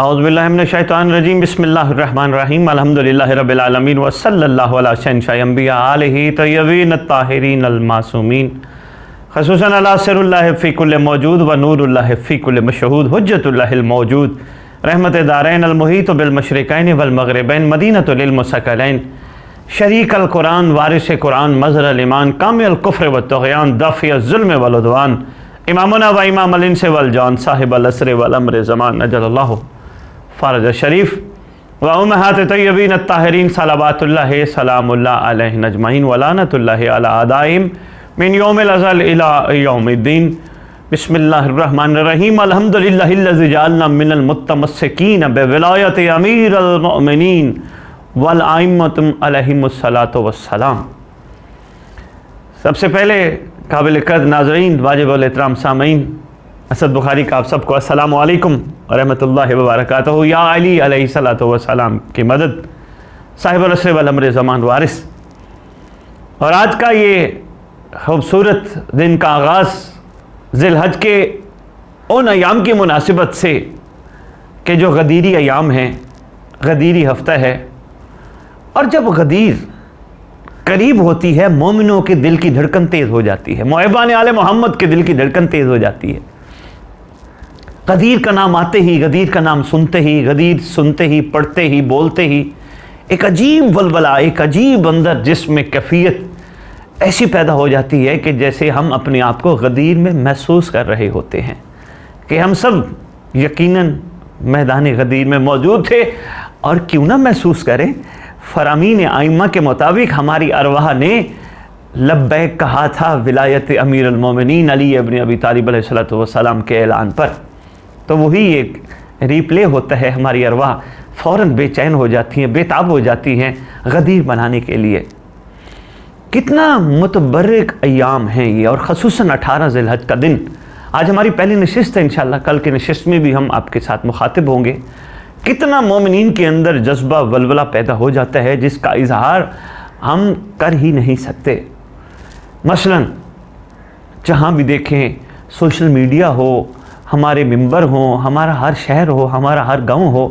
औज़ुबिल्लाहि मिनश्शैतानिर्रजीम बिस्मिल्लाहिर्रहमानिर्रहीम अल्हम्दुलिल्लाहि रब्बिल आलमीन व सल्लल्लाहु अला शहंशाह अंबिया आलिहि तय्यबीन अत्ताहिरीन अल मासूमीन ख़ुसूसन अला सिरुल्लाहि फ़ी कुल्लि मौजूद व नूरुल्लाहि फ़ी कुल्लि मशहूद हुज्जतुल्लाहिल मौजूद रहमत दारैन अल मुहीत बिल मशरिक़ैन वल मग़रिबैन मदीनतुल इल्म व सकलैन शरीक अल कुरान वारिस कुरान मज़हर अल ईमान कामिल अल कुफ्र व तुग़यान दाफ़ी अल ज़ुल्म वल उद्वान इमामुना व इमाम अल इंस वल जान साहिब अल असर वल अम्र ज़मान अजलल्लाहु फ़रज शरीफ व उम्महात तय्यबीन अत्ताहिरीन सलावतुल्लाहि सलामुल्लाह अलैहिन अजमईन व लानतुल्लाहि अला आदाइहिम मिन यौमिल अज़ल इला यौमिद्दीन बिस्मिल्लाहिर्रहमानिर्रहीम अल्हम्दुलिल्लाहिल्लज़ी जअलना मिनल मुत्तमस्सिकीन बिविलायति अमीरिल मुअमिनीन वल आइम्मतुम अलैहिमुस्सलातु वस्सलाम। सबसे पहले काबिल कद्र नाज़रीन वाजिबुल एहतराम सामीन असद बुखारी का आप सबको अस्सलामु अलैकुम व रहमतुल्लाहि व बरकातहू। या अली अलैहिस्सलातु वस्सलाम की मदद साहिब अल असर वल अम्र ज़मान वारिस। और आज का ये खूबसूरत दिन का आगाज़ ज़िलहज के उन अयाम की मुनासिबत से कि जो गदीरी अयाम हैं, गदीरी हफ्ता है। और जब गदीर करीब होती है मोमिनों के दिल की धड़कन तेज़ हो जाती है, मुहिब्बान आले मोहम्मद के दिल की धड़कन तेज़ हो जाती है। गदीर का नाम आते ही, गदीर का नाम सुनते ही, गदीर सुनते ही, पढ़ते ही, बोलते ही एक अजीब वलवला, एक अजीब अंदर जिसमें कैफियत ऐसी पैदा हो जाती है कि जैसे हम अपने आप को गदीर में महसूस कर रहे होते हैं कि हम सब यकीनन मैदान गदीर में मौजूद थे। और क्यों ना महसूस करें, फरामीन आइम्मा के मुताबिक हमारी अरवाह ने लब्बैक कहा था विलायत अमीरुल मोमिनीन अली इब्न अबी तालिब अलैहिस्सलातु वस्सलाम के ऐलान पर। तो वही एक रिप्ले होता है, हमारी अरवाह फ़ौरन बेचैन हो जाती हैं, बेताब हो जाती हैं गदीर बनाने के लिए। कितना मुतबर्रिक अयाम हैं ये, और ख़ुसूसन 18 ज़िलहज का दिन। आज हमारी पहली नशिस्त है, इंशाअल्लाह कल की नशिस्त में भी हम आपके साथ मुखातिब होंगे। कितना मोमिनीन के अंदर जज्बा वलवला पैदा हो जाता है जिसका इजहार हम कर ही नहीं सकते। मसलन जहाँ भी देखें, सोशल मीडिया हो, हमारे मिंबर हो, हमारा हर शहर हो, हमारा हर गाँव हो,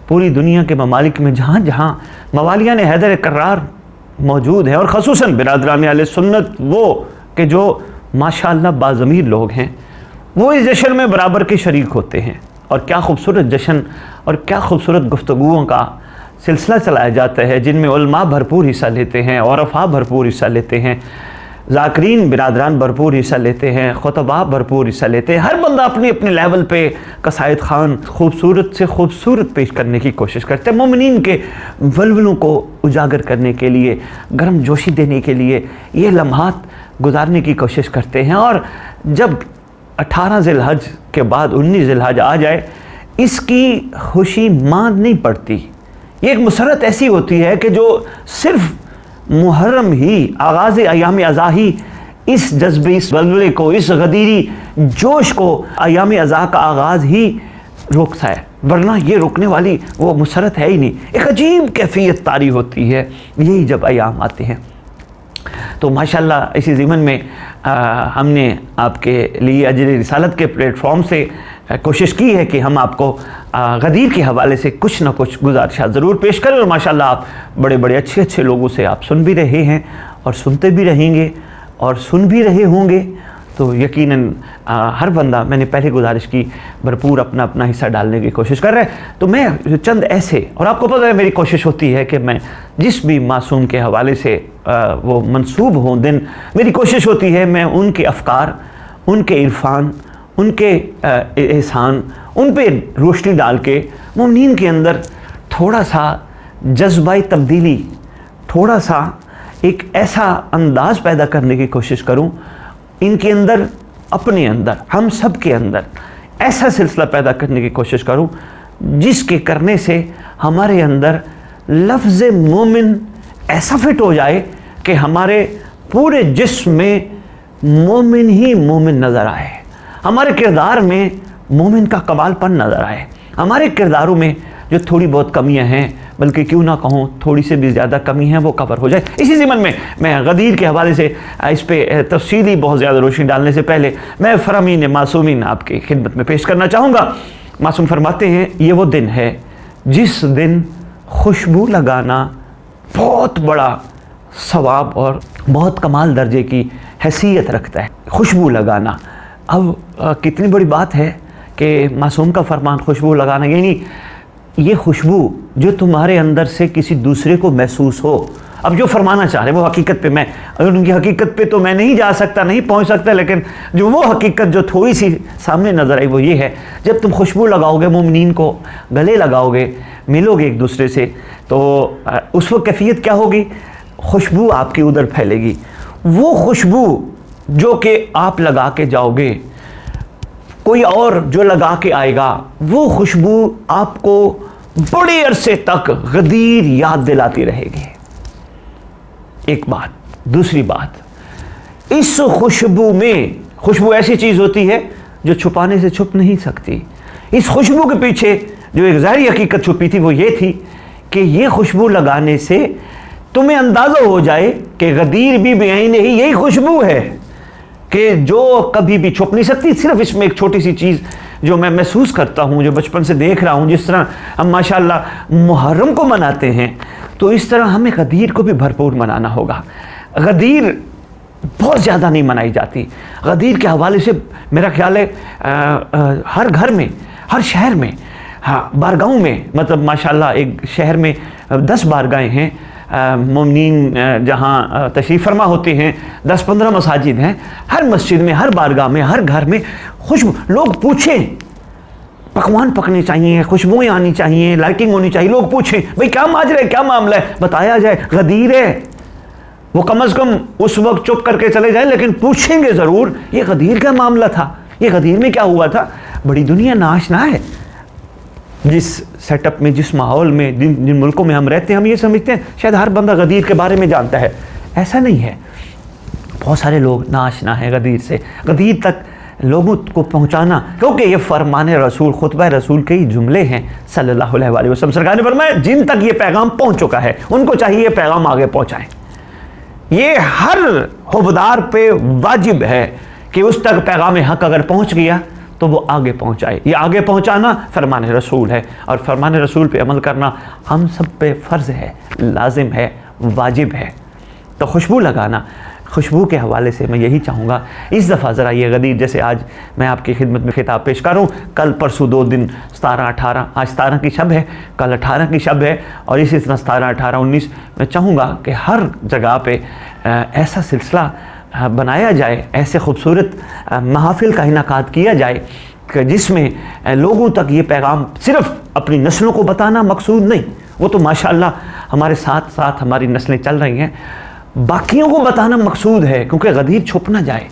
पूरी दुनिया के ममालिक में जहाँ जहाँ मवालियान हैदर करार मौजूद है, और ख़ुसूसन बिरादरान अहले सुन्नत वो कि जो माशाअल्लाह बाज़मीर लोग हैं, वो इस जश्न में बराबर के शरीक होते हैं। और क्या खूबसूरत जश्न और क्या खूबसूरत गुफ्तगुओं का सिलसिला चलाया जाता है जिनमें उलमा भरपूर हिस्सा लेते हैं, औरफा भरपूर हिस्सा लेते हैं, ज़ाकिरीन बिरादरान भरपूर हिस्सा लेते हैं, खुतबा भरपूर हिस्सा लेते हैं। हर बंदा अपने अपने लेवल पे कसायद खान खूबसूरत से खूबसूरत पेश करने की कोशिश करते हैं, मोमिनीन के वलवलों को उजागर करने के लिए, गर्म जोशी देने के लिए ये लम्हात गुजारने की कोशिश करते हैं। और जब 18 ज़िलहज के बाद 19 ज़िलहज आ जाए, इसकी खुशी मांद नहीं पड़ती। ये एक मुसरत ऐसी होती है कि जो सिर्फ़ मुहर्रम ही, आगाज़ अयाम अज़ा ही इस जज्बे, इस वलवले को, इस गदीरी जोश को, अयाम अज़ा का आगाज़ ही रोकता है, वरना ये रोकने वाली वो मुसरत है ही नहीं। एक अजीब कैफियत तारी होती है यही जब अयाम आते हैं। तो माशाअल्लाह इसी ज़िमन में हमने आपके लिए अजर रिसालत के प्लेटफॉर्म से कोशिश की है कि हम आपको गदीर के हवाले से कुछ ना कुछ गुज़ारिशात ज़रूर पेश करें। और माशाअल्लाह आप बड़े बड़े अच्छे अच्छे लोगों से आप सुन भी रहे हैं और सुनते भी रहेंगे और सुन भी रहे होंगे। तो यकीनन हर बंदा, मैंने पहले गुजारिश की, भरपूर अपना अपना हिस्सा डालने की कोशिश कर रहे हैं। तो मैं चंद ऐसे, और आपको पता है मेरी कोशिश होती है कि मैं जिस भी मासूम के हवाले से वो मंसूब हों दिन, मेरी कोशिश होती है मैं उनके अफ़कार, उनके इरफान, उनके एहसान, उन पे रोशनी डाल के मोमिनीन के अंदर थोड़ा सा जज्बाई तब्दीली, थोड़ा सा एक ऐसा अंदाज़ पैदा करने की कोशिश करूं इनके अंदर, अपने अंदर, हम सब के अंदर ऐसा सिलसिला पैदा करने की कोशिश करूं जिसके करने से हमारे अंदर लफ्ज़ मोमिन ऐसा फिट हो जाए कि हमारे पूरे जिस्म में मोमिन ही मोमिन नज़र आए, हमारे किरदार में मोमिन का कमालपन नज़र आए, हमारे किरदारों में जो थोड़ी बहुत कमियां हैं, बल्कि क्यों ना कहूँ थोड़ी से भी ज़्यादा कमी है, वो कवर हो जाए। इसी ज़िमन में मैं गदीर के हवाले से इस पर तफसीली बहुत ज़्यादा रोशनी डालने से पहले मैं फरामीन मासूमीन आपकी खिदमत में पेश करना चाहूँगा। मासूम फरमाते हैं ये वो दिन है जिस दिन खुशबू लगाना बहुत बड़ा सवाब और बहुत कमाल दर्जे की हैसियत रखता है। खुशबू लगाना, अब कितनी बड़ी बात है कि मासूम का फरमान खुशबू लगाना, यानी ये खुशबू जो तुम्हारे अंदर से किसी दूसरे को महसूस हो। अब जो फरमाना चाह रहे वो हकीकत पे, मैं अगर उनकी हकीकत पे तो मैं नहीं जा सकता, नहीं पहुंच सकता, लेकिन जो वो हकीकत जो थोड़ी सी सामने नज़र आई वो ये है, जब तुम खुशबू लगाओगे, मोमिनीन को गले लगाओगे, मिलोगे एक दूसरे से, तो उस वक्त कैफियत क्या होगी? खुशबू आपकी उधर फैलेगी। वो खुशबू जो कि आप लगा के जाओगे, कोई और जो लगा के आएगा, वो खुशबू आपको बड़े अरसे तक गदीर याद दिलाती रहेगी। एक बात। दूसरी बात, इस खुशबू में, खुशबू ऐसी चीज़ होती है जो छुपाने से छुप नहीं सकती। इस खुशबू के पीछे जो एक ज़ाहिरी हकीकत छुपी थी वो ये थी कि ये खुशबू लगाने से तुम्हें अंदाज़ा हो जाए कि गदीर भी बेईन ही यही खुशबू है कि जो कभी भी छुप नहीं सकती। सिर्फ इसमें एक छोटी सी चीज़ जो मैं महसूस करता हूँ, जो बचपन से देख रहा हूँ, जिस तरह हम माशाल्लाह मुहर्रम को मनाते हैं, तो इस तरह हमें गदीर को भी भरपूर मनाना होगा। गदीर बहुत ज़्यादा नहीं मनाई जाती। गदीर के हवाले से मेरा ख्याल है हर घर में, हर शहर में, हाँ, बारगाहों में, मतलब माशाल्लाह एक शहर में 10 बारगाहें हैं, मोमिनीन जहाँ तशरीफ़ फरमा होते हैं, 10-15 मसाजिद हैं। हर मस्जिद में, हर बारगाह में, हर घर में खुशबू, लोग पूछें, पकवान पकने चाहिए, खुशबुएँ आनी चाहिए, लाइटिंग होनी चाहिए। लोग पूछें भाई क्या माजरा है, क्या मामला है, बताया जाए। गदीर है, वो कम अज़ कम उस वक्त चुप करके चले जाए, लेकिन पूछेंगे ज़रूर ये गदीर का मामला था, ये गदीर में क्या हुआ था। बड़ी दुनिया नाशना है। जिस सेटअप में, जिस माहौल में, जिन मुल्कों में हम रहते हैं, हम ये समझते हैं शायद हर बंदा गदीर के बारे में जानता है। ऐसा नहीं है। बहुत सारे लोग नाशना है गदीर से। गदीर तक लोगों को पहुंचाना, क्योंकि ये फरमान रसूल, खुतबा रसूल के ही जुमले हैं सल्लल्लाहु अलैहि वसल्लम। सरकार ने फरमाया जिन तक ये पैगाम पहुंच चुका है उनको चाहिए ये पैगाम आगे पहुंचाएं। ये हर हुबदार पे वाजिब है कि उस तक पैगाम हक अगर पहुंच गया तो वो आगे पहुंचाए। ये आगे पहुंचाना फरमान रसूल है, और फरमान रसूल पे अमल करना हम सब पे फ़र्ज़ है, लाजिम है, वाजिब है। तो खुशबू लगाना, खुशबू के हवाले से मैं यही चाहूँगा इस दफ़ा ज़रा ये गदीर, जैसे आज मैं आपकी खिदमत में खिताब पेश कर रहा हूँ, कल परसों 2 दिन 17, 18, आज 17 की शब है, कल 18 की शब है, और इसी तरह 17, 18, 19 मैं चाहूँगा कि हर जगह पे ऐसा सिलसिला बनाया जाए, ऐसे खूबसूरत महफिल का इनाकाद किया जाए कि जिसमें लोगों तक ये पैगाम सिर्फ़ अपनी नस्लों को बताना मकसूद नहीं, वो तो माशाअल्लाह हमारे साथ साथ हमारी नस्लें चल रही हैं, बाकियों को बताना मकसूद है, क्योंकि गदीर छुप ना जाए।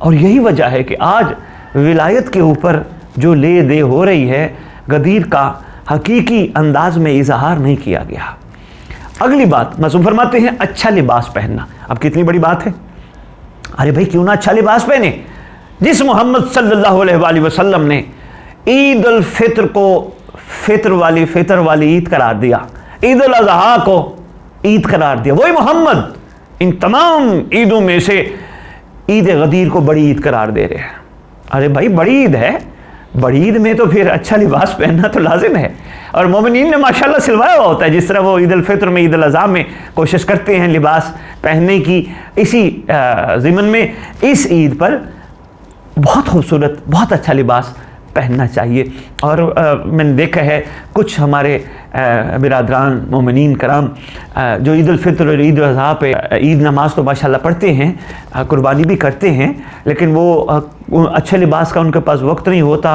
और यही वजह है कि आज विलायत के ऊपर जो ले दे हो रही है, गदीर का हकीकी अंदाज में इजहार नहीं किया गया। अगली बात मासूम फरमाते हैं अच्छा लिबास पहनना। अब कितनी बड़ी बात है। अरे भाई क्यों ना अच्छा लिबास पहने। जिस मोहम्मद सल्लल्लाहु अलैहि वसल्लम ने ईद उल फित्र को फितर वाली ईद करार दिया, ईद उल अज़हा को ईद करार दिया, वही मोहम्मद इन तमाम ईदों में से ईद गदीर को बड़ी ईद करार दे रहे हैं। अरे भाई बड़ी ईद है, बड़ी ईद में तो फिर अच्छा लिबास पहनना तो लाजिम है, और मोमिनीन ने माशाल्लाह सिलवाया हुआ होता है। जिस तरह वो ईद उल फित्र में, ईद उल अज़हा में कोशिश करते हैं लिबास पहनने की, इसी ज़िमन में इस ईद पर बहुत खूबसूरत, बहुत अच्छा लिबास पहनना चाहिए। और मैंने देखा है कुछ हमारे बिरादरान मोमिनीन कराम जो ईद उल फित्र और ईद उल अज़हा पे ईद नमाज तो माशाल्लाह पढ़ते हैं, कुर्बानी भी करते हैं, लेकिन वो अच्छे लिबास का उनके पास वक्त नहीं होता,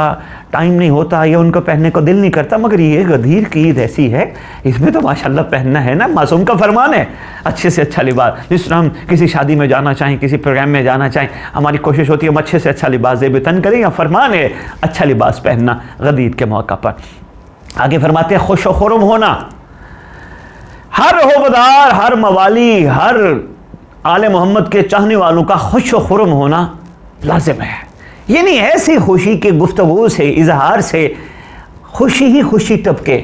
टाइम नहीं होता, या उनको पहनने को दिल नहीं करता। मगर ये गदीर की ईद ऐसी है, इसमें तो माशाल्लाह पहनना है ना। मासूम का फरमान है अच्छे से अच्छा लिबास। जिस तरह हम किसी शादी में जाना चाहें, किसी प्रोग्राम में जाना चाहें, हमारी कोशिश होती है हम अच्छे से अच्छा लिबास ज़ेब-ए-तन करें, या फरमान है अच्छा लिबास पहनना गदीर के मौका पर। आगे फरमाते हैं खुश व खुर्म होना। हर होबदार, हर मवाली, हर आले मोहम्मद के चाहने वालों का खुश व खुर्म होना लाजिम है। यानी ऐसी खुशी के गुफ्तगू से, इजहार से खुशी ही खुशी टपके,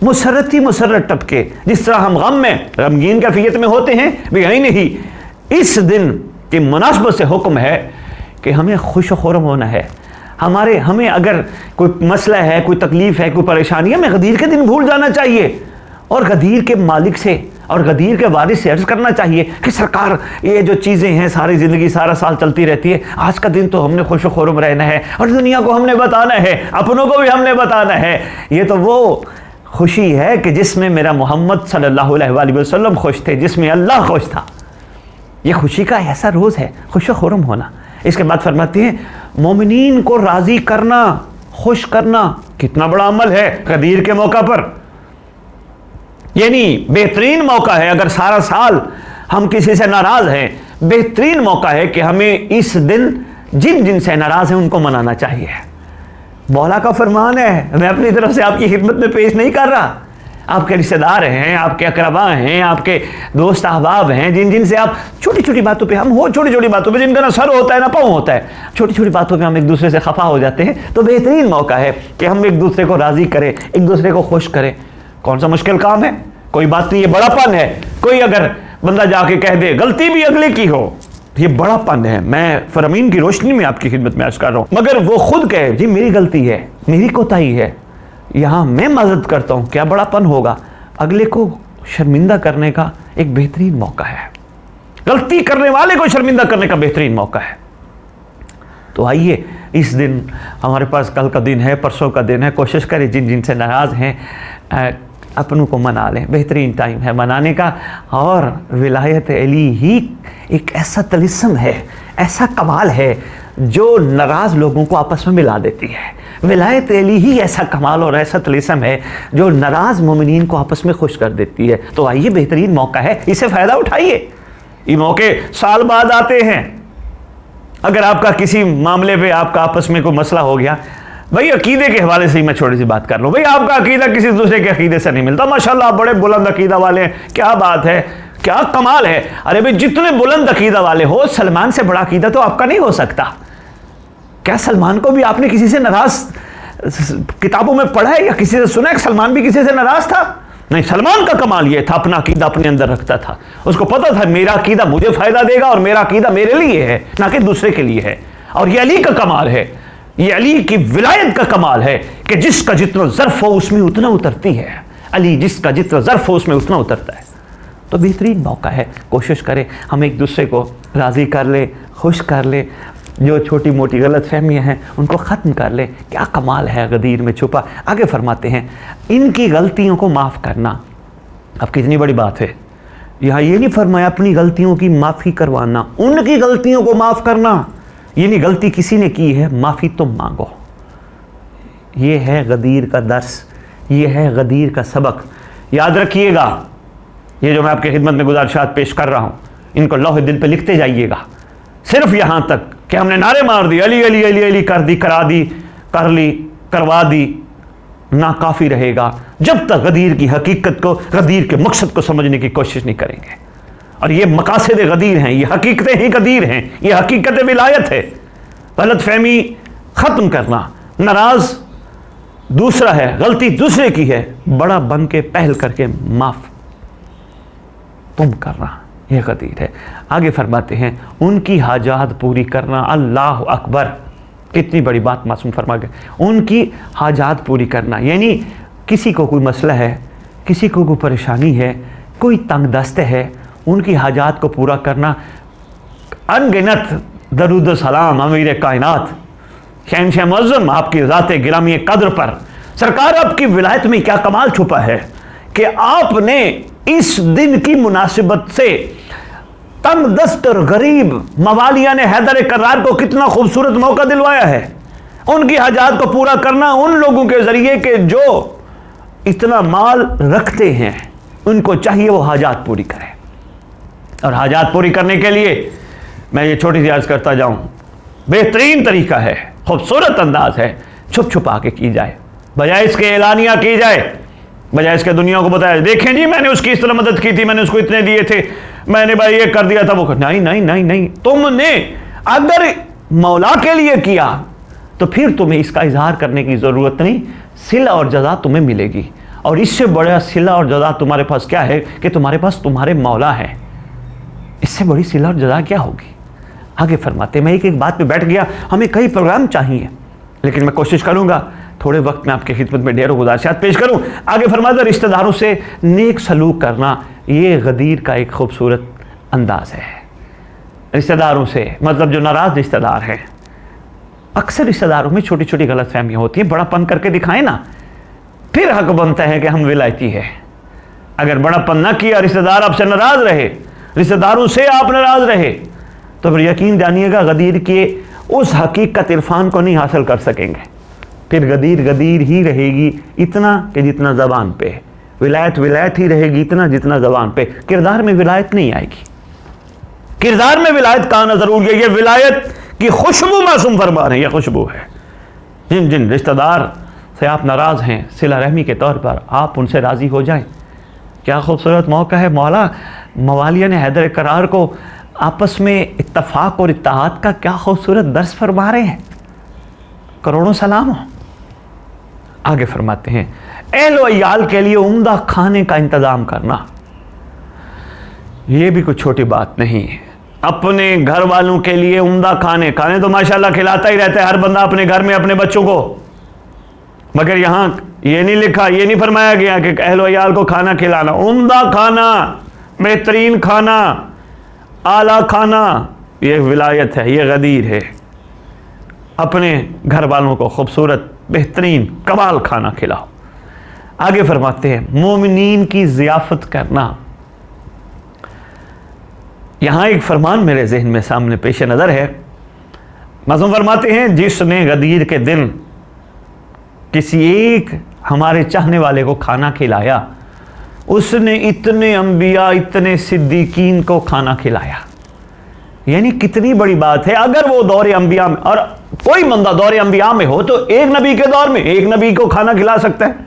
मुसरत ही मुसरत टपके। जिस तरह हम गम में, गमगीन कैफियत में होते हैं, यही नहीं, इस दिन की मुनासबत से हुक्म है कि हमें खुश व खुर्म होना है। हमें अगर कोई मसला है, कोई तकलीफ है, कोई परेशानी है, हमें गदीर के दिन भूल जाना चाहिए और गदीर के मालिक से और गदीर के वारिस से अर्ज करना चाहिए कि सरकार, ये जो चीज़ें हैं सारी ज़िंदगी सारा साल चलती रहती है, आज का दिन तो हमने खुश खुर्म रहना है और दुनिया को हमने बताना है, अपनों को भी हमने बताना है। ये तो वो खुशी है कि जिसमें मेरा मोहम्मद सल्लल्लाहु अलैहि वसल्लम खुश थे, जिसमें अल्लाह खुश था। ये खुशी का ऐसा रोज़ है, खुश खुर्म होना। इसके बाद फरमाती हैं मोमिनीन को राज़ी करना, खुश करना कितना बड़ा अमल है गदीर के मौका पर। यानी बेहतरीन मौका है, अगर सारा साल हम किसी से नाराज़ हैं, बेहतरीन मौका है कि हमें इस दिन जिन जिन से नाराज़ हैं उनको मनाना चाहिए। मौला का फरमान है, मैं अपनी तरफ से आपकी खिदमत में पेश नहीं कर रहा। आपके रिश्तेदार हैं, आपके अकरबा हैं, आपके दोस्त अहबाब हैं, जिन जिन से आप छोटी छोटी बातों पे, हम हो छोटी छोटी बातों पे जिनका ना सर होता है ना पाँव होता है, छोटी छोटी बातों पे हम एक दूसरे से खफा हो जाते हैं, तो बेहतरीन मौका है कि हम एक दूसरे को राज़ी करें, एक दूसरे को खुश करें। कौन सा मुश्किल काम है, कोई बात नहीं, ये बड़ापन है। कोई अगर बंदा जाके कह दे गलती भी अगले की हो, ये बड़ापन है। मैं फरमीन की रोशनी में आपकी खिदमत में अर्ज कर रहा हूँ। मगर वो खुद कहे जी मेरी गलती है, मेरी कोताही है, यहाँ मैं मदद करता हूँ, क्या बड़ापन होगा। अगले को शर्मिंदा करने का एक बेहतरीन मौका है, गलती करने वाले को शर्मिंदा करने का बेहतरीन मौका है। तो आइए इस दिन, हमारे पास कल का दिन है, परसों का दिन है, कोशिश करें जिन जिन से नाराज़ हैं अपनों को मना लें। बेहतरीन टाइम है मनाने का। और विलायत अली ही एक ऐसा तलिस्म है, ऐसा कमाल है जो नाराज़ लोगों को आपस में मिला देती है। विलायत अली ही ऐसा कमाल और ऐसा तलिस्म है जो नाराज़ मोमिनीन को आपस में खुश कर देती है। तो आइए बेहतरीन मौका है, इसे फ़ायदा उठाइए। ये मौके साल बाद आते हैं। अगर आपका किसी मामले पे आपका आपस में कोई मसला हो गया, भाई अकीदे के हवाले से ही मैं छोटी सी बात कर लूँ। भाई आपका अकीदा किसी दूसरे के अकीदे से नहीं मिलता, माशाल्लाह बड़े बुलंद अकीदा वाले हैं, क्या बात है, क्या कमाल है। अरे भाई जितने बुलंद अकीदा वाले हो, सलमान से बड़ा अकीदा तो आपका नहीं हो सकता। क्या सलमान को भी आपने किसी से नाराज किताबों में पढ़ा है या किसी से सुना है कि सलमान भी किसी से नाराज था? नहीं, सलमान का कमाल ये था, अपना अकीदा अपने अंदर रखता था। उसको पता था मेरा अकीदा मुझे फायदा देगा और मेरा अकीदा मेरे लिए है, ना कि दूसरे के लिए है। और ये अली का कमाल है, ये अली की विलायत का कमाल है कि जिसका जितना ज़र्फ हो उसमें उतना उतरती है। अली जिसका जितना ज़र्फ हो उसमें उतना उतरता है। तो बेहतरीन मौका है, कोशिश करें हम एक दूसरे को राज़ी कर ले, खुश कर ले, जो छोटी मोटी गलत फहमियाँ हैं उनको ख़त्म कर ले। क्या कमाल है गदीर में छुपा। आगे फरमाते हैं इनकी गलतियों को माफ़ करना। अब कितनी बड़ी बात है, यहाँ ये नहीं फरमाया अपनी गलतियों की माफ़ी करवाना, उनकी गलतियों को माफ़ करना। ये नहीं गलती किसी ने की है, माफ़ी तुम मांगो। ये है गदीर का दर्स, ये है गदीर का सबक। याद रखिएगा, ये जो मैं आपकी खिदमत में गुजारिशात पेश कर रहा हूँ, इनको लौह दिल पे लिखते जाइएगा। सिर्फ यहाँ तक कि हमने नारे मार दिए अली अली अली अली, कर दी, करा दी, कर ली, करवा दी, ना काफ़ी रहेगा जब तक गदीर की हकीकत को, गदीर के मकसद को समझने की कोशिश नहीं करेंगे। और ये मकासद गदीर हैं, ये हकीकतें ही गदीर हैं, ये हकीकत विलायत है। गलत फहमी ख़त्म करना, नाराज़ दूसरा है, गलती दूसरे की है, बड़ा बन के पहल करके माफ़ तुम करना, ये गदीर है। आगे फरमाते हैं उनकी हाजात पूरी करना। अल्लाह अकबर, कितनी बड़ी बात मासूम फरमा गए। उनकी हाजात पूरी करना यानी किसी को कोई मसला है, किसी को कोई परेशानी है, कोई तंग दस्त है, उनकी हाजात को पूरा करना। अनगिनत दरूद सलाम अमीर कायनात शहंशाह मुअज़्ज़म आपकी ज़ात गिरामी कद्र पर। सरकार आपकी विलायत में क्या कमाल छुपा है कि आपने इस दिन की मुनासिबत से तंग दस्त और गरीब मवालिया ने हैदर करार को कितना खूबसूरत मौका दिलवाया है। उनकी हाजात को पूरा करना उन लोगों के ज़रिए के जो इतना माल रखते हैं, उनको चाहिए वो हाजात पूरी करें। और हाजात पूरी करने के लिए मैं ये छोटी सी अर्ज़ करता जाऊँ, बेहतरीन तरीका है, खूबसूरत अंदाज है, छुप छुपा के की जाए, बजाय इसके ऐलानिया की जाए, बजाय इसके दुनिया को बताया देखें जी मैंने उसकी इस तरह मदद की थी, मैंने उसको इतने दिए थे, मैंने भाई ये कर दिया था वो कर। नहीं नहीं नहीं नहीं, तुमने अगर मौला के लिए किया तो फिर तुम्हें इसका इजहार करने की ज़रूरत नहीं, सिला और जज़ा तुम्हें मिलेगी। और इससे बड़ा सिला और जज़ा तुम्हारे पास क्या है कि तुम्हारे पास तुम्हारे मौला है। इससे बड़ी सिला और जज़ा क्या होगी। आगे फरमाते, मैं एक बात पे बैठ गया, हमें कई प्रोग्राम चाहिए, लेकिन मैं कोशिश करूंगा थोड़े वक्त में आपकी खिदमत में ढेरों गुजारिशात पेश करूं। आगे फरमाता, रिश्तेदारों से नेक सलूक करना ये गदीर का एक खूबसूरत अंदाज है। रिश्तेदारों से मतलब जो नाराज़ रिश्तेदार हैं, अक्सर रिश्तेदारों में छोटी छोटी गलत फहमियाँ होती हैं। बड़ापन करके दिखाएं ना, फिर हक बनता है कि हम विलायती है। अगर बड़ापन ना किया, रिश्तेदार आपसे नाराज़ रहे, रिश्तेदारों से आप नाराज़ रहे, तो फिर यकीन जानिएगा गदीर के उस हकीकत इरफान को नहीं हासिल कर सकेंगे। फिर गदीर गदीर ही रहेगी, इतना कि जितना ज़बान पे है। विलायत विलायत ही रहेगी, इतना जितना ज़बान पे। किरदार में विलायत नहीं आएगी। किरदार में विलायत का आना ज़रूरी है। ये विलायत की खुशबू मासूम फरमा रहे हैं, यह खुशबू है। जिन जिन रिश्तेदार से आप नाराज़ हैं, सिला रहमी के तौर पर आप उनसे राज़ी हो जाएं। क्या खूबसूरत मौका है। मौला मवालिया ने हैदर करार को आपस में इत्तफाक और इत्तेहाद का क्या खूबसूरत दर्स फरमा रहे हैं। करोड़ों सलाम हो। आगे फरमाते हैं, अहल व इयाल के लिए उम्दा खाने का इंतज़ाम करना, ये भी कुछ छोटी बात नहीं है। अपने घर वालों के लिए उम्दा खाने तो माशाल्लाह खिलाता ही रहता है हर बंदा अपने घर में अपने बच्चों को, मगर यहाँ ये नहीं लिखा, ये नहीं फरमाया गया कि अहल व इयाल को खाना खिलाना। उम्दा खाना, बेहतरीन खाना, आला खाना, ये विलायत है, ये गदीर है। अपने घर वालों को खूबसूरत बेहतरीन कमाल खाना खिलाओ। आगे फरमाते हैं, मोमिनीन की ज़ियाफ़त करना। यहाँ एक फरमान मेरे जहन में सामने पेश नज़र है। मासूम फरमाते हैं, जिसने गदीर के दिन किसी एक हमारे चाहने वाले को खाना खिलाया, उसने इतने अंबिया, इतने सिद्दीकीन को खाना खिलाया। यानी कितनी बड़ी बात है। अगर वो दौर अंबिया में, और कोई बंदा दौर अंबिया में हो, तो एक नबी के दौर में एक नबी को खाना खिला सकता है,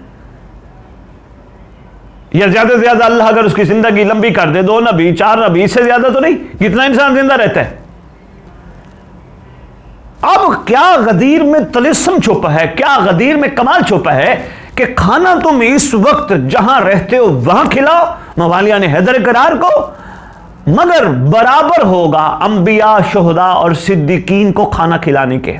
या ज्यादा से ज्यादा अल्लाह अगर उसकी जिंदगी लंबी कर दे, 2 नबी 4 नबी, इससे ज्यादा तो नहीं। कितना इंसान जिंदा रहता है। अब क्या गदीर में तलिस्म छुपा है, क्या गदीर में कमाल छुपा है कि खाना तुम इस वक्त जहां रहते हो वहां खिलाओ। मवालिया ने हैदर करार को, मगर बराबर होगा अंबिया, शुहदा और सिद्दीकीन को खाना खिलाने के।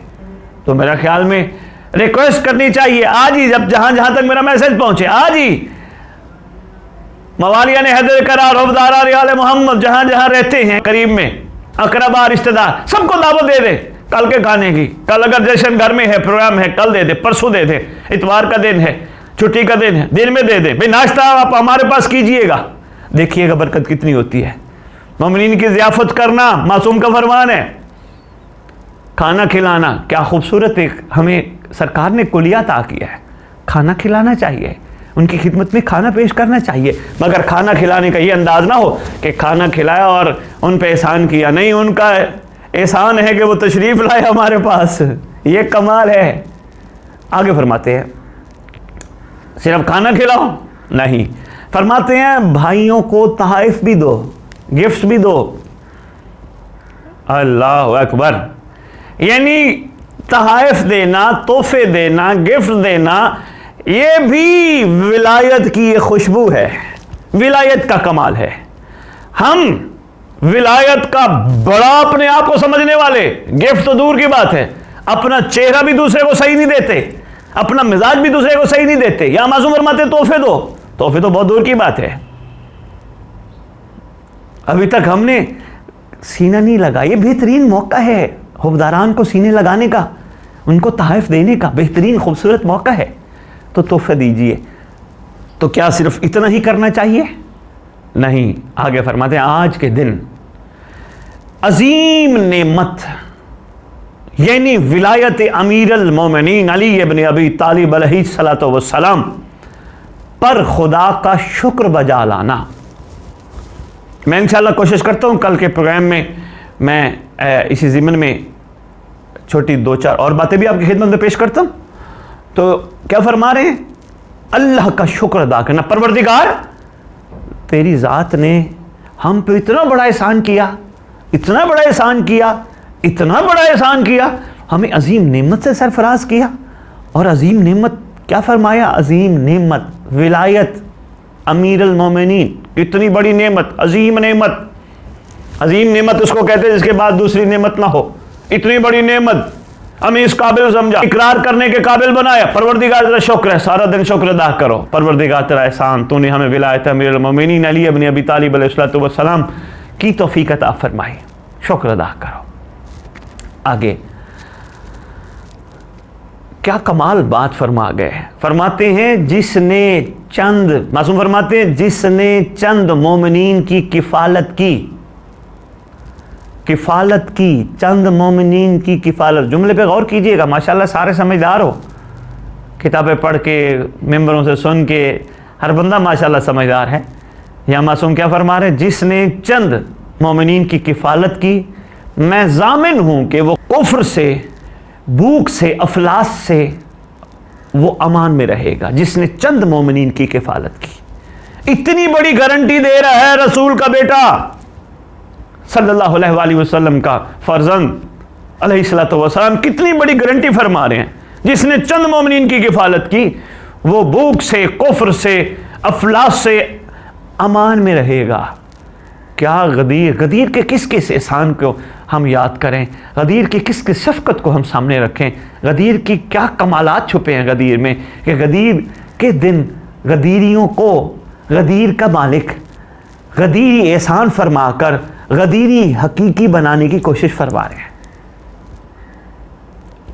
तो मेरा ख्याल में रिक्वेस्ट करनी चाहिए आज ही, जब जहां जहां तक मेरा मैसेज पहुंचे, आज ही मवालिया ने हैदर करार, हवदारा रियाल मोहम्मद जहां जहां रहते हैं करीब में, अकरबा रिश्तेदार, सबको दावत दे दे कल के खाने की। कल अगर जश्न घर में है, प्रोग्राम है, कल दे दे, परसों दे दे, इतवार का दिन है, छुट्टी का दिन है, दिन में दे दे भाई, नाश्ता आप हमारे पास कीजिएगा। देखिएगा बरकत कितनी होती है। मोमिनीन की ज़ियाफ़त करना मासूम का फरमान है। खाना खिलाना क्या खूबसूरत एक हमें सरकार ने कुलिया अता किया है। खाना खिलाना चाहिए, उनकी खिदमत में खाना पेश करना चाहिए, मगर खाना खिलाने का ये अंदाज ना हो कि खाना खिलाया और उन पे एहसान किया। नहीं, उनका एहसान है कि वो तशरीफ़ लाए हमारे पास, ये कमाल है। आगे फरमाते हैं, सिर्फ खाना खिलाओ नहीं, फरमाते हैं भाइयों को तोहफ़े भी दो, गिफ्ट भी दो। अल्लाह अकबर। यानी तोहफ़े देना, तोहफे देना, गिफ्ट देना, ये भी विलायत की ये खुशबू है, विलायत का कमाल है। हम विलायत का बड़ा अपने आप को समझने वाले, गिफ्ट तो दूर की बात है, अपना चेहरा भी दूसरे को सही नहीं देते, अपना मिजाज भी दूसरे को सही नहीं देते। या मासूम फरमाते तोहफे दो, तोहफे तो बहुत दूर की बात है। अभी तक हमने सीना नहीं लगा। ये बेहतरीन मौका है हुब्दारान को सीने लगाने का, उनको तोहफ़ देने का बेहतरीन खूबसूरत मौका है। तो तोहफा दीजिए। तो क्या सिर्फ इतना ही करना चाहिए? नहीं, आगे फरमाते हैं, आज के दिन अजीम नेमत यानी विलायत अमीरुल मोमिनीन अली इब्न अबी तालिब अलैहिस्सलातु वस्सलाम पर खुदा का शुक्र बजा लाना। मैं इंशाअल्लाह कोशिश करता हूँ कल के प्रोग्राम में मैं इसी ज़िम्न में छोटी 2-4 और बातें भी आपकी खिदमत में पेश करता हूँ। तो क्या फरमा रहे हैं? अल्लाह का शुक्र अदा करना। परवरदिगार, तेरी ज़ात ने हम पे इतना बड़ा एहसान किया, इतना बड़ा एहसान किया, इतना बड़ा एहसान किया, हमें अजीम नेमत से सरफराज किया। और अजीम नेमत क्या फरमाया? अजीम नेमत विलायत अमीरुल मोमिनीन, इतनी बड़ी नेमत, अजीम नेमत। अजीम नेमत उसको कहते हैं जिसके बाद दूसरी नेमत ना हो। इतनी बड़ी नेमत हमें इस काबिल समझा, इकरार करने के काबिल बनाया। परवरदिगार तेरा शुक्र है, सारा दिन शुक्र अदा करो। परवरदिगार तेरा एहसान, तूने हमें विलायत अमीरुल मोमिनीन अली इब्न अबी तालिब अलैहिस्सलातु वस्सलाम की तौफीक अता फरमाई, शुक्र अदा करो। आगे क्या कमाल बात फरमा गए, फरमाते हैं जिसने चंद, मासूम फरमाते हैं जिसने चंद मोमिनीन की किफालत की, किफालत की, चंद मोमिनीन की किफालत। जुमले पे गौर कीजिएगा, माशाल्लाह सारे समझदार हो, किताबें पढ़ के मेंबरों से सुन के हर बंदा माशाल्लाह समझदार है। या मासूम क्या फरमा रहे, जिसने चंद मोमिनीन की किफालत की, मैं जामिन हूं कि वो कुफ्र से, भूख से, अफलास से वो अमान में रहेगा। जिसने चंद मोमिनीन की किफालत की, इतनी बड़ी गारंटी दे रहा है रसूल का बेटा सल्लल्लाहु अलैहि वसल्लम का फर्जंद अलैहिस्सलातु वस्सलाम, कितनी बड़ी गारंटी फरमा रहे हैं। जिसने चंद मोमिनीन की किफालत की वो भूख से, कुफ्र से, अफलास से अमान में रहेगा। क्या गदीर, गदीर के किस किस एहसान को हम याद करें, गदीर की किस किस शफ़क़त को हम सामने रखें, गदीर की क्या कमालात छुपे हैं गदीर में, कि गदीर के दिन गदीरियों को गदीर का मालिक गदीरी एहसान फरमाकर गदीरी हकीकी बनाने की कोशिश फरमा रहे हैं।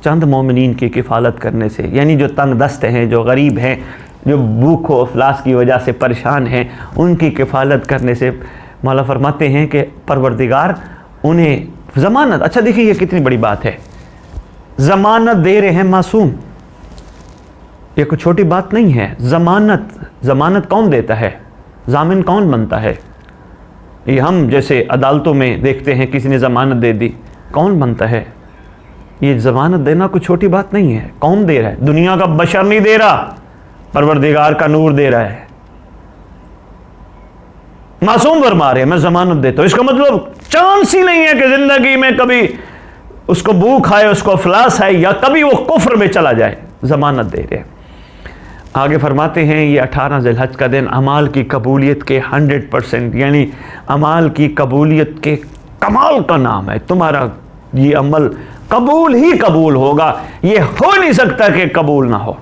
चंद मोमिनीन की किफ़ालत करने से, यानी जो तंग दस्त हैं, जो गरीब हैं, जो भूख व अफलास की वजह से परेशान हैं, उनकी किफ़ालत करने से मौला फरमाते हैं कि परवरदिगार उन्हें ज़मानत, अच्छा देखिए ये कितनी बड़ी बात है, ज़मानत दे रहे हैं मासूम, ये कोई छोटी बात नहीं है। ज़मानत, ज़मानत कौन देता है, जामिन कौन बनता है? ये हम जैसे अदालतों में देखते हैं किसी ने ज़मानत दे दी, कौन बनता है? ये ज़मानत देना कोई छोटी बात नहीं है। कौन दे रहा है? दुनिया का बशर नहीं दे रहा, परवरदिगार का नूर दे रहा है। मासूम फरमा रहे हैं मैं ज़मानत देता हूँ, इसका मतलब चांस ही नहीं है कि ज़िंदगी में कभी उसको भूख आए, उसको अफलास आए, या कभी वो कुफ्र में चला जाए। ज़मानत दे रहे हैं। आगे फरमाते हैं ये 18 ज़िलहज का दिन अमाल की कबूलियत के 100%, यानी अमाल की कबूलियत के कमाल का नाम है। तुम्हारा ये अमल कबूल ही कबूल होगा, ये हो नहीं सकता कि कबूल ना हो।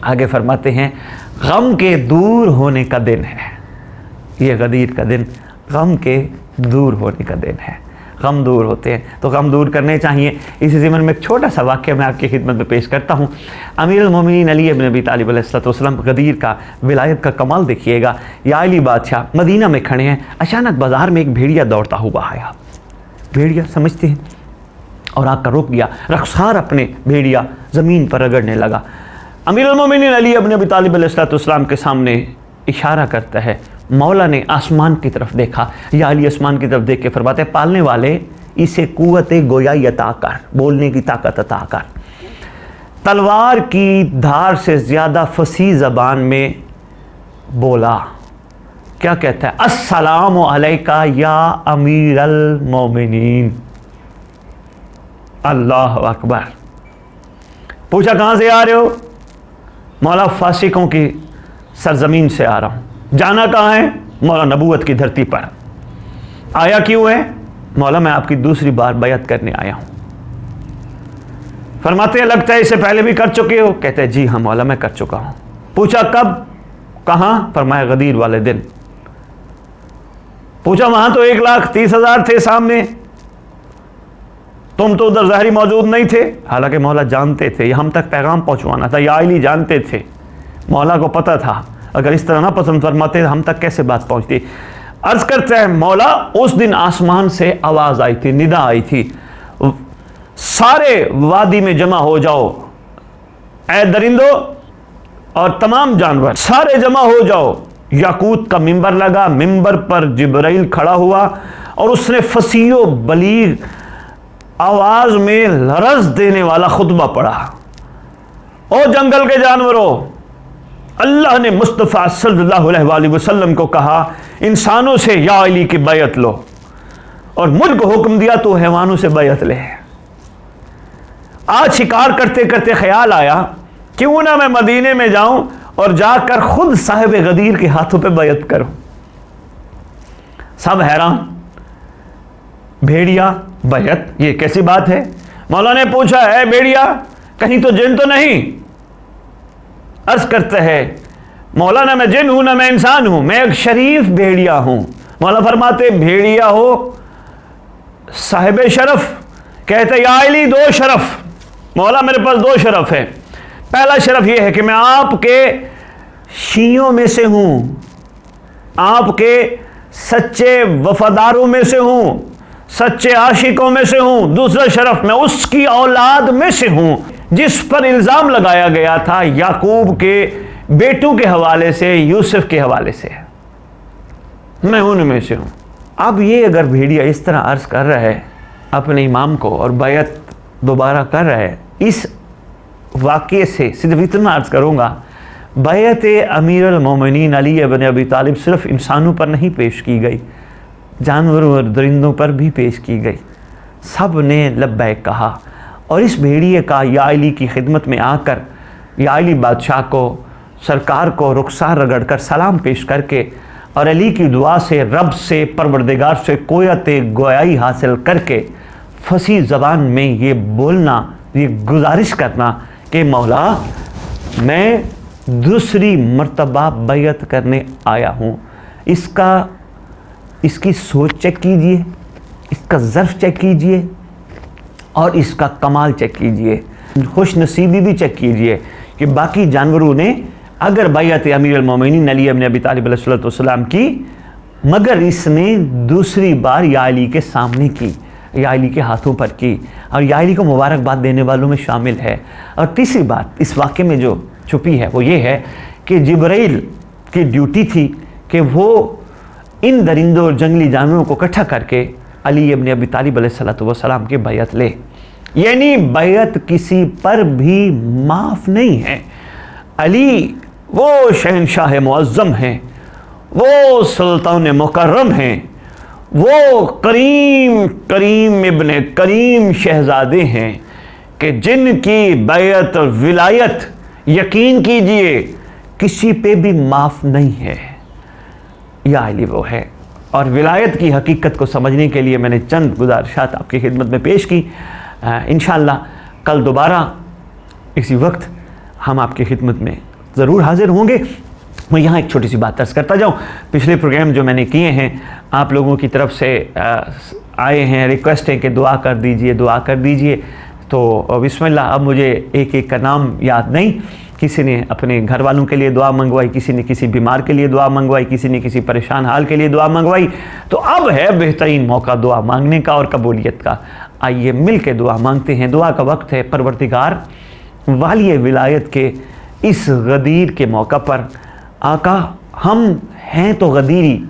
आगे फरमाते हैं गम के दूर होने का दिन है, ये गदीर का दिन गम के दूर होने का दिन है। गम दूर होते हैं तो गम दूर करने चाहिए। इसी ज़िम्मन में एक छोटा सा वाक़या मैं आपकी खिदमत में पेश करता हूँ। अमीरुल मोमिनीन अली इब्न अबी तालिब अलैहिस्सलाम गदीर का विलायत का कमाल देखिएगा। या अली बादशाह मदीना में खड़े हैं, अचानक बाज़ार में एक भेड़िया दौड़ता हुआ आया। भेड़िया समझते हैं, और आकर रुक गया। रख्सार अपने भेड़िया ज़मीन पर रगड़ने लगा। अमीरुल मोमिनीन अली इब्न अबी तालिब अलैहिस्सलाम के सामने इशारा करता है। मौला ने आसमान की तरफ देखा, या अली आसमान की तरफ देख के फरमाते हैं पालने वाले इसे कुव्वत गोयाई अता कर, बोलने की ताकत अता कर। तलवार की धार से ज़्यादा फसी ज़बान में बोला। क्या कहता है? अस्सलामु अलैका या अमीरल मोमिनीन। अल्लाह अकबर। पूछा कहाँ से आ रहे हो? मौला फासिकों की सरजमीन से आ रहा हूँ। जाना कहाँ है? मौला नबूवत की धरती पर। आया क्यों है? मौला मैं आपकी दूसरी बार बैअत करने आया हूँ। फरमाते हैं लगता है इससे पहले भी कर चुके हो? कहते हैं जी हाँ मौला मैं कर चुका हूँ। पूछा कब, कहाँ? फरमाया गदीर वाले दिन। पूछा वहां तो 1,30,000 थे सामने, तुम तो उधर ज़ाहिरी मौजूद नहीं थे। हालांकि मौला जानते थे, हम तक पैगाम पहुंचवाना था। या अली जानते थे, मौला को पता था अगर इस तरह ना पसंद फरमाते हम तक कैसे बात पहुंचती। अर्ज करते हैं मौला उस दिन आसमान से आवाज़ आई थी, निदा आई थी, सारे वादी में जमा हो जाओ, ऐ दरिंदो और तमाम जानवर सारे जमा हो जाओ। याकूत का मिंबर लगा, मिंबर पर जिब्राइल खड़ा हुआ और उसने फसीयो बलीग आवाज में लरज देने वाला खुतबा पढ़ा। ओ जंगल के जानवरों, अल्लाह ने मुस्तफ़ा सल्लल्लाहु अलैहि वसल्लम को कहा इंसानों से या अली की बैयत लो, और मुझको हुक्म दिया तो हैवानों से बैयत ले। आज शिकार करते करते ख्याल आया क्यों ना मैं मदीने में जाऊं और जाकर खुद साहिब गदीर के हाथों पे बैयत करूं। सब हैरान, भेड़िया बैयत, ये कैसी बात है? मौला ने पूछा, है भेड़िया कहीं तो जिन तो नहीं? अर्ज करते हैं मौला ना मैं जिन हूं ना मैं इंसान हूं, मैं एक शरीफ भेड़िया हूं। मौला फरमाते भेड़िया हो साहिब शरफ? कहते या अली 2 शरफ। मौला मेरे पास 2 शरफ है। पहला शरफ यह है कि मैं आपके शियों में से हूं, आपके सच्चे वफादारों में से हूं, सच्चे आशिकों में से हूं। दूसरा शरफ मैं उसकी औलाद में से हूं जिस पर इल्जाम लगाया गया था याकूब के बेटों के हवाले से, यूसुफ के हवाले से, मैं उनमें से हूं। अब ये अगर भेड़िया इस तरह अर्ज कर रहा है अपने इमाम को और बैत दोबारा कर रहा है, इस वाक़े से सिर्फ इतना अर्ज करूंगा, बैत अमीरुल मोमिनीन अली इब्न अबी तालिब सिर्फ इंसानों पर नहीं पेश की गई, जानवरों और दरिंदों पर भी पेश की गई। सब ने लब्बैक कहा और इस भेड़िए का या अली की खिदमत में आकर या अली बादशाह को, सरकार को रुखसार रगड़कर सलाम पेश करके और अली की दुआ से रब से, परवरदिगार से कोयत गोयाई हासिल करके फसी ज़बान में ये बोलना, ये गुजारिश करना कि मौला मैं दूसरी मर्तबा बैत करने आया हूँ। इसकी सोच चेक कीजिए, इसका ज़र्फ़ चेक कीजिए और इसका कमाल चेक कीजिए, खुश नसीबी भी चेक कीजिए कि बाकी जानवरों ने अगर बैत अमीरुल मोमिनीन अली इब्न अबी तालिब अलैहिस्सलाम की, मगर इसने दूसरी बार या अली के सामने की, या अली के हाथों पर की और या अली को मुबारकबाद देने वालों में शामिल है। और तीसरी बात इस वाक़े में जो छुपी है वो ये है कि जिब्राइल की ड्यूटी थी कि वो इन दरिंदों और जंगली जानवरों को इकट्ठा करके अली इब्न अबी तालिब अलैहिस्सलाम की बैत ले, यानी बैत किसी पर भी माफ़ नहीं है। अली वो शहनशाह मुअज़्ज़म हैं, वो सुल्तान मुकर्रम हैं, वो करीम इब्न करीम शहज़ादे हैं कि जिनकी बैत और विलायत यकीन कीजिए किसी पे भी माफ़ नहीं है। या अली वो है। और विलायत की हकीकत को समझने के लिए मैंने चंद गुजारिशात आपकी खिदमत में पेश की। इंशाअल्लाह कल दोबारा इसी वक्त हम आपकी खिदमत में ज़रूर हाज़िर होंगे। मैं यहाँ एक छोटी सी बात अर्ज़ करता जाऊँ। पिछले प्रोग्राम जो मैंने किए हैं आप लोगों की तरफ से आए हैं, रिक्वेस्ट है कि दुआ कर दीजिए, दुआ कर दीजिए। तो बिस्मिल्लाह, अब मुझे एक एक का नाम याद नहीं। किसी ने अपने घर वालों के लिए दुआ मंगवाई, किसी ने किसी बीमार के लिए दुआ मंगवाई, किसी ने किसी परेशान हाल के लिए दुआ मंगवाई। तो अब है बेहतरीन मौका दुआ मांगने का और कबूलियत का। आइए मिल के दुआ मांगते हैं। दुआ का वक्त है। परवरदिगार, वाली विलायत के इस गदीर के मौका पर आका, हम हैं तो गदीरी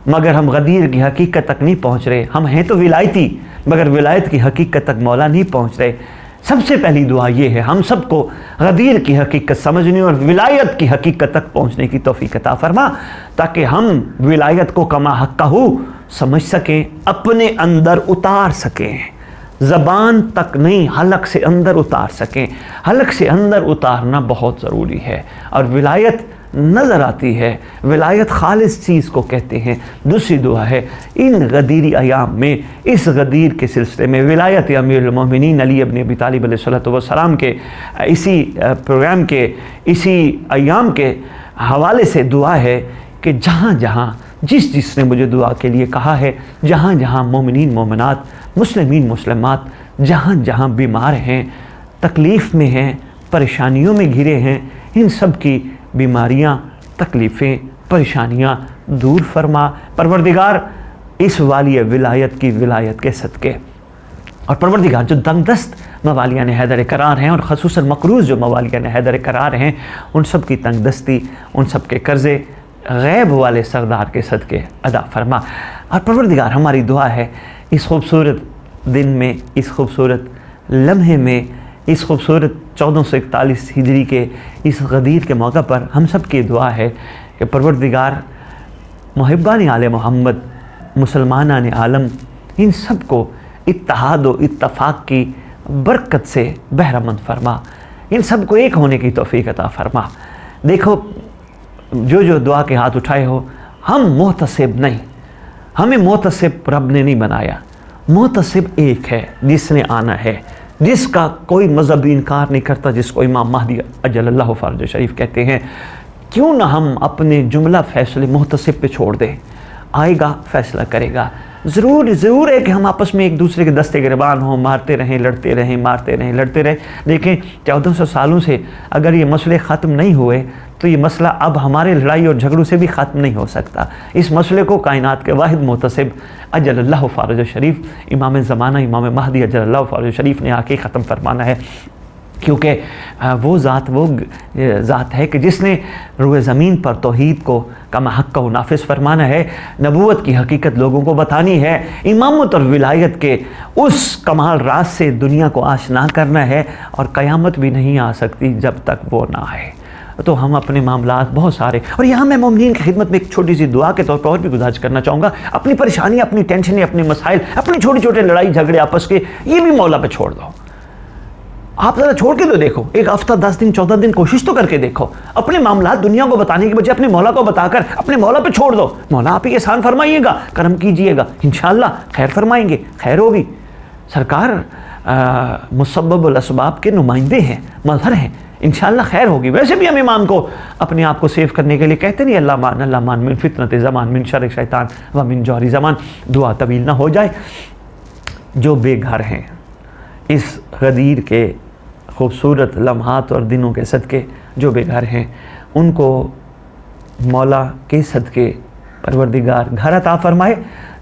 मगर हम गदीर की हकीकत तक नहीं पहुँच रहे। हम हैं तो विलायती मगर विलायत की हकीकत तक मौला नहीं पहुँच रहे। सबसे पहली दुआ ये है, हम सबको गदीर की हकीकत समझने और विलायत की हकीकत तक पहुँचने की तौफीक अता फरमा, ताकि हम विलायत को कमा हक़्क़हू समझ सकें, अपने अंदर उतार सकें। ज़बान तक नहीं, हलक से अंदर उतार सकें। हलक से अंदर उतारना बहुत ज़रूरी है। और विलायत नज़र आती है, विलायत खालिस चीज़ को कहते हैं। दूसरी दुआ है, इन गदीरी अयाम में, इस गदीर के सिलसिले में विलायत अमीरुल मोमिनीन अली इब्न अबी तालिब अलैहिस्सलाम के इसी प्रोग्राम के इसी अयाम के हवाले से दुआ है कि जहाँ जहाँ जिसने मुझे दुआ के लिए कहा है, जहाँ जहाँ मोमिनीन मोमिनात, मुस्लिमीन मुस्लिमात जहाँ जहाँ बीमार हैं, तकलीफ़ में हैं, परेशानियों में घिरे हैं, इन सब की बीमारियाँ, तकलीफ़ें, परेशानियाँ दूर फरमा परवरदिगार, इस वाली विलायत की विलायत के सदक़े। और परवरदिगार, जो तंगदस्त मवालियान हैदर करार हैं और ख़ुसूसन मकरूज़ जो मवालियान हैदर करार हैं, उन सब की तंगदस्ती, उन सब के कर्ज़े गैब वाले सरदार के सदक़े अदा फरमा। और परवरदिगार, हमारी दुआ है इस खूबसूरत दिन में, इस खूबसूरत लम्हे में, इस खूबसूरत 1441 हिजरी के इस गदीर के मौका पर हम सब की दुआ है कि परवरदिगार, मुहिब्बान आले मोहम्मद, मुसलमानान आलम, इन सब को इत्तेहाद व इत्तफ़ाक़ की बरकत से बहरामंद फरमा, इन सब को एक होने की तौफ़ीक़ अता फरमा। देखो, जो दुआ के हाथ उठाए हो, हम मोहतसिब नहीं, हमें मोहतसिब रब ने नहीं बनाया। मोहतसिब एक है जिसने आना है, जिसका कोई मज़हब भी इनकार नहीं करता, जिसको इमाम महदी अजल्लल्लाहु फ़रज शरीफ कहते हैं। क्यों ना हम अपने जुमला फ़ैसले मुहतसिब पे छोड़ दें, आएगा फ़ैसला करेगा। ज़रूर है कि हम आपस में एक दूसरे के दस्ते गिरबान हों, मारते रहें, लड़ते रहें, मारते रहें, लड़ते रहें। देखें 1400 सालों से अगर ये मसले ख़त्म नहीं हुए तो ये मसला अब हमारे लड़ाई और झगड़ों से भी ख़त्म नहीं हो सकता। इस मसले को कायनात के वाहिद मुहतसिब अजल्लल्लाहु फ़रज शरीफ इमाम ज़माना इमाम महदी अजल्लल्लाहु फ़रज शरीफ ने आके ख़त्म फरमाना है। क्योंकि वो ज़ात है कि जिसने रूए ज़मीन पर तौहीद को कमा हक़ को नाफिज़ फरमाना है, नबूवत की हकीकत लोगों को बतानी है, इमामत और विलायत के उस कमाल राज से दुनिया को आशना करना है, और क़यामत भी नहीं आ सकती जब तक वो ना आए। तो हम अपने मामलात बहुत सारे, और यहाँ मैं मोमिनीन की खिदमत में एक छोटी सी दुआ के तौर पर और भी गुजारिश करना चाहूँगा, अपनी परेशानी, अपनी टेंशनें, अपने मसाइल, अपने छोटे छोटे लड़ाई झगड़े आपस के, ये भी मौला पे छोड़ दो। आप ज़रा छोड़ के तो देखो, एक हफ्ता 10 दिन 14 दिन कोशिश तो करके देखो। अपने मामला दुनिया को बताने के बजाय अपने मौला को बताकर अपने मौला पे छोड़ दो। मौला आप ही एहसान फरमाइएगा, करम कीजिएगा, इंशाअल्लाह खैर फरमाएंगे, खैर होगी। सरकार मुसब्बबुल असबाब के नुमाइंदे हैं, मज़हर हैं, इंशाअल्लाह खैर होगी। वैसे भी हम इमाम को अपने आप को सेव करने के लिए कहते नहीं, अल्लाह मान मिन फितनत ज़मान मिन शर शैतान व मिन जौहरी ज़मान। दुआ तवील ना हो जाए। जो बेघर हैं इस गदीर के खूबसूरत लम्हात और दिनों के सदक़े, जो बेघर हैं उनको मौला के सदक़े परवरदिगार घर अता फरमाए,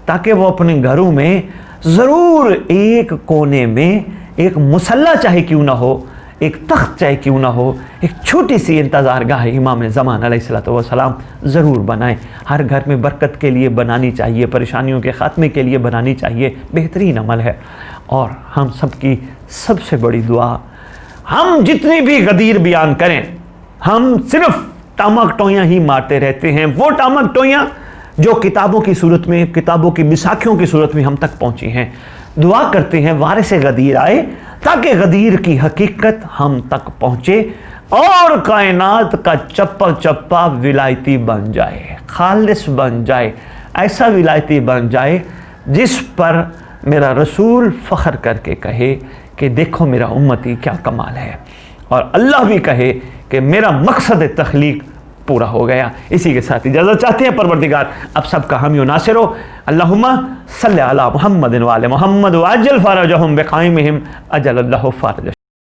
ताकि वो अपने घरों में ज़रूर एक कोने में एक मुसल्ला चाहे क्यों ना हो, एक तख्त चाहे क्यों ना हो, एक छोटी सी इंतज़ारगाह इमाम ज़मान अलैहिस्सलातु वस्सलाम ज़रूर बनाएं। हर घर में बरकत के लिए बनानी चाहिए, परेशानियों के ख़ात्मे के लिए बनानी चाहिए, बेहतरीन अमल है। और हम सब की सबसे बड़ी दुआ, हम जितनी भी गदीर बयान करें, हम सिर्फ टामक टोइयाँ ही मारते रहते हैं। वो टामक टोइयाँ जो किताबों की सूरत में, किताबों की मिसाखियों की सूरत में हम तक पहुँची हैं। दुआ करते हैं वारिस गदीर आए, ताकि गदीर की हकीकत हम तक पहुँचे और कायनात का चप्पा चप्पा विलायती बन जाए, खालिस बन जाए, ऐसा विलायती बन जाए जिस पर मेरा रसूल फ़ख्र करके कहे कि देखो मेरा उम्मती क्या कमाल है, और अल्लाह भी कहे कि मेरा मकसद तख्लीक पूरा हो गया। इसी के साथ इजाज़त चाहते हैं परवरदिगार अब सबका हामी नासिर हो। अल्लाहुम्मा सल्लि अला मुहम्मदिन व आले मुहम्मद व अज्जल फ़रजहुम बिक़ाइमिहिम अजलल्लाहु फ़रज।